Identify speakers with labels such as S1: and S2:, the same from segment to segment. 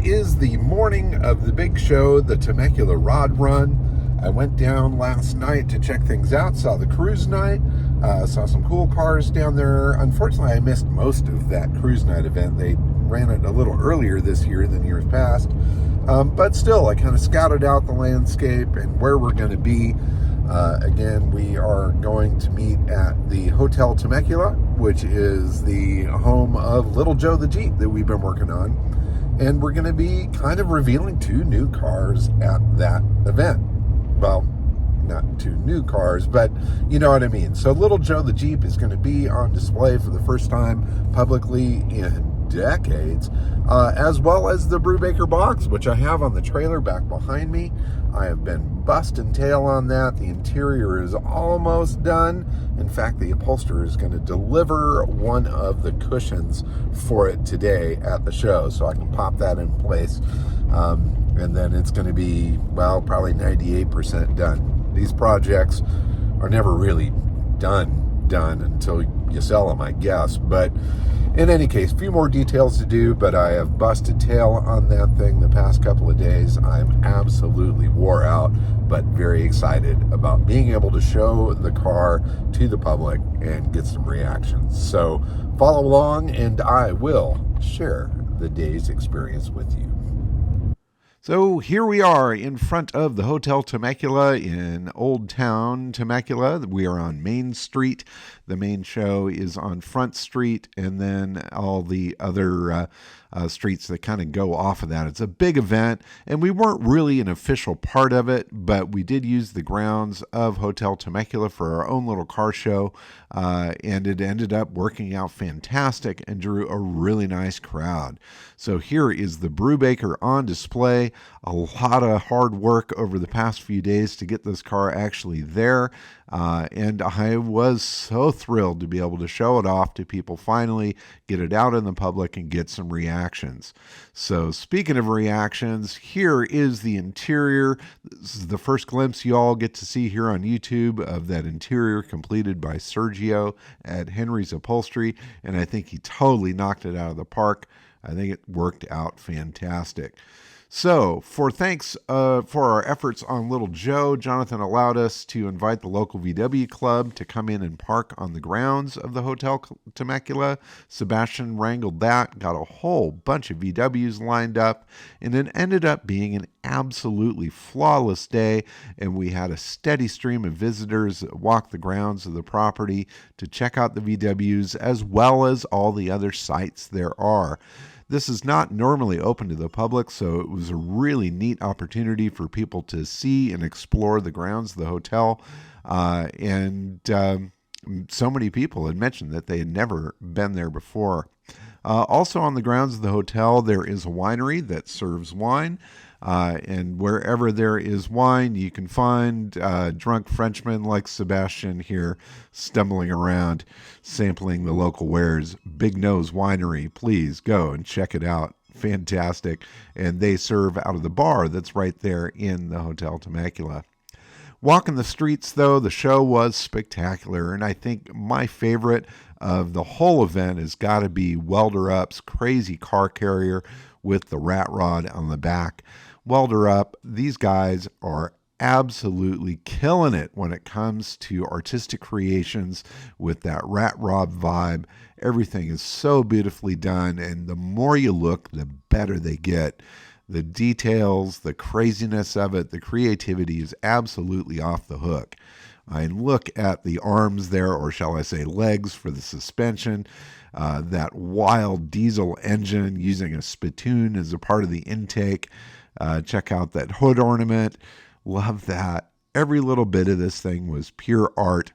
S1: is the morning of the big show, the Temecula Rod Run. I went down last night to check things out, saw the cruise night, saw some cool cars down there. Unfortunately, I missed most of that cruise night event. They ran it a little earlier this year than years past. But still, I kind of scouted out the landscape and where we're going to be. Again, we are going to meet at the Hotel Temecula, which is the home of Little Joe the Jeep that we've been working on. And we're going to be kind of revealing two new cars at that event. Well, not two new cars, but you know what I mean. So Little Joe the Jeep is going to be on display for the first time publicly in decades, as well as the Brubaker Box, which I have on the trailer back behind me. I have been busting tail on that. The interior is almost done. In fact, the upholsterer is going to deliver one of the cushions for it today at the show, so I can pop that in place. And then it's going to be, well, probably 98% done. These projects are never really done until you sell them, I guess. But in any case, a few more details to do, but I have busted tail on that thing the past couple of days. I'm absolutely wore out, but very excited about being able to show the car to the public and get some reactions. So follow along and I will share the day's experience with you. So here we are in front of the Hotel Temecula in Old Town Temecula. We are on Main Street. The main show is on Front Street, and then all the other streets that kind of go off of that. It's a big event, and we weren't really an official part of it, but we did use the grounds of Hotel Temecula for our own little car show, and it ended up working out fantastic and drew a really nice crowd. So here is the Brubaker on display. A lot of hard work over the past few days to get this car actually there. And I was so thrilled to be able to show it off to people finally, get it out in the public, and get some reactions. So speaking of reactions, here is the interior. This is the first glimpse you all get to see here on YouTube of that interior completed by Sergio at Henry's Upholstery, and I think he totally knocked it out of the park. I think it worked out fantastic. So, for thanks for our efforts on Little Joe, Jonathan allowed us to invite the local VW club to come in and park on the grounds of the Hotel Temecula. Sebastian wrangled that, got a whole bunch of VWs lined up, and it ended up being an absolutely flawless day, and we had a steady stream of visitors that walked the grounds of the property to check out the VWs as well as all the other sites there are. This is not normally open to the public, so it was a really neat opportunity for people to see and explore the grounds of the hotel. So many people had mentioned that they had never been there before. Also on the grounds of the hotel, there is a winery that serves wine. And wherever there is wine, you can find drunk Frenchmen like Sebastian here stumbling around, sampling the local wares. Big Nose Winery, please go and check it out. Fantastic. And they serve out of the bar that's right there in the Hotel Temecula. Walking the streets, though, the show was spectacular, and I think my favorite of the whole event has got to be Welder Up's crazy car carrier with the rat rod on the back. Welder Up, these guys are absolutely killing it when it comes to artistic creations with that rat rod vibe. Everything is so beautifully done, and the more you look, the better they get. The details, the craziness of it, the creativity is absolutely off the hook. I look at the arms there, or shall I say legs, for the suspension. That wild diesel engine using a spittoon as a part of the intake. Check out that hood ornament. Love that. Every little bit of this thing was pure art.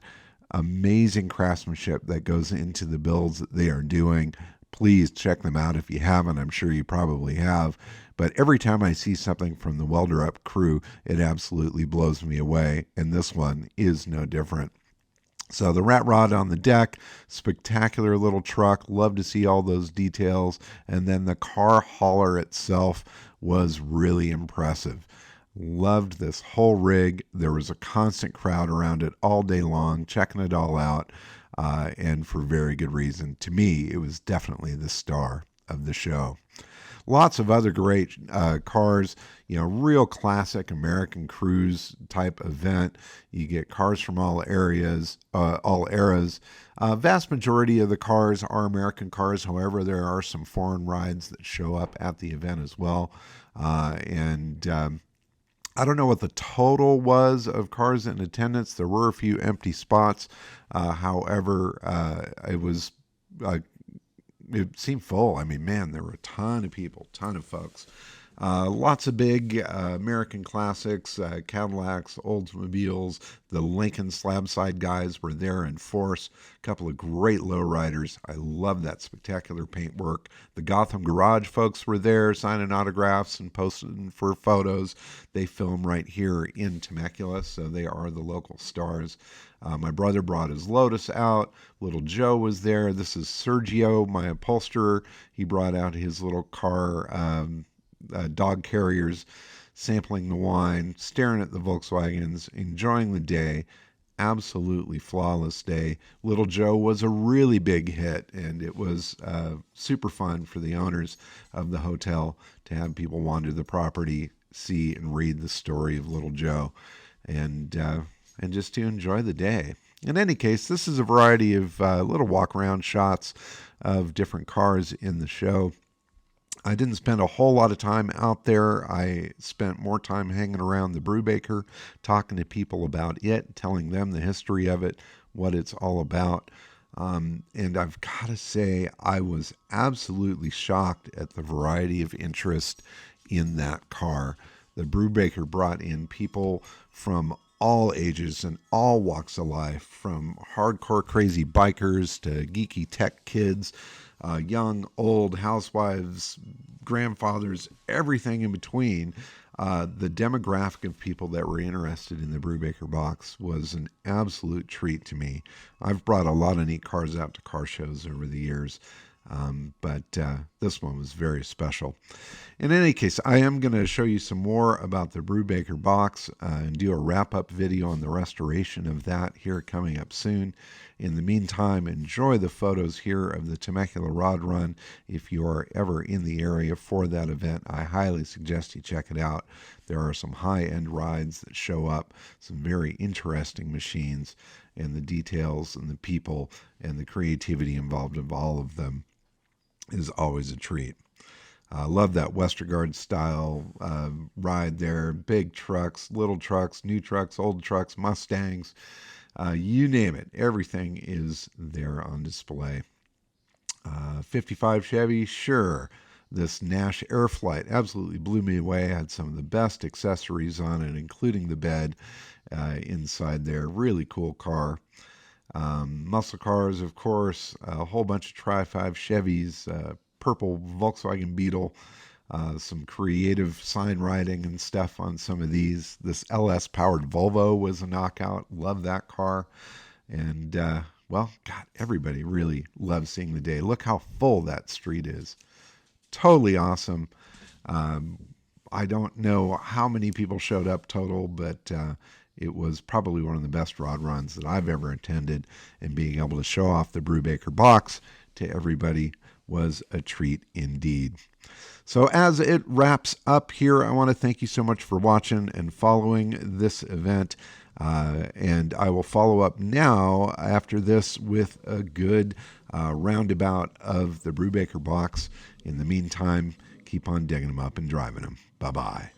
S1: Amazing craftsmanship that goes into the builds that they are doing. Please check them out if you haven't. I'm sure you probably have. But every time I see something from the Welder Up crew, it absolutely blows me away. And this one is no different. So the rat rod on the deck, spectacular little truck. Love to see all those details. And then the car hauler itself was really impressive. Loved this whole rig. There was a constant crowd around it all day long, checking it all out, and for very good reason. To me, it was definitely the star of the show. Lots of other great cars, real classic American cruise type event. You get cars from all areas, all eras. Vast majority of the cars are American cars. However, there are some foreign rides that show up at the event as well. And I don't know what the total was of cars in attendance. There were a few empty spots. However, it seemed full. I mean, man, there were a ton of people, ton of folks. Lots of big American classics, Cadillacs, Oldsmobiles. The Lincoln Slabside guys were there in force. A couple of great lowriders. I love that spectacular paintwork. The Gotham Garage folks were there signing autographs and posting for photos. They film right here in Temecula, so they are the local stars. My brother brought his Lotus out. Little Joe was there. This is Sergio, my upholsterer. He brought out his little car dog carriers, sampling the wine, staring at the Volkswagens, enjoying the day. Absolutely flawless day. Little Joe was a really big hit, and it was super fun for the owners of the hotel to have people wander the property, see and read the story of Little Joe, and just to enjoy the day. In any case, this is a variety of little walk-around shots of different cars in the show. I didn't spend a whole lot of time out there. I spent more time hanging around the Brubaker, talking to people about it, telling them the history of it, what it's all about. And I've got to say, I was absolutely shocked at the variety of interest in that car. The Brubaker brought in people from all ages and all walks of life, from hardcore crazy bikers to geeky tech kids, young, old, housewives, grandfathers, everything in between. The demographic of people that were interested in the Brubaker Box was an absolute treat to me. I've brought a lot of neat cars out to car shows over the years, but this one was very special. In any case, I am going to show you some more about the Brubaker Box and do a wrap-up video on the restoration of that here coming up soon. In the meantime, enjoy the photos here of the Temecula Rod Run. If you are ever in the area for that event, I highly suggest you check it out. There are some high-end rides that show up, some very interesting machines, and the details and the people and the creativity involved of all of them is always a treat. I love that Westergaard style ride there. Big trucks, little trucks, new trucks, old trucks, Mustangs, you name it. Everything is there on display. 55 Chevy, sure. This Nash Airflight absolutely blew me away. Had some of the best accessories on it, including the bed inside there. Really cool car. Muscle cars, of course. A whole bunch of Tri-5 Chevys, purple Volkswagen Beetle, some creative sign writing and stuff on some of these. This LS-powered Volvo was a knockout. Love that car. And, well, God, everybody really loves seeing the day. Look how full that street is. Totally awesome. I don't know how many people showed up total, but it was probably one of the best rod runs that I've ever attended, and being able to show off the Brubaker Box to everybody was a treat indeed. So as it wraps up here, I want to thank you so much for watching and following this event. And I will follow up now after this with a good roundabout of the Brubaker Box. In the meantime, keep on digging them up and driving them. Bye-bye.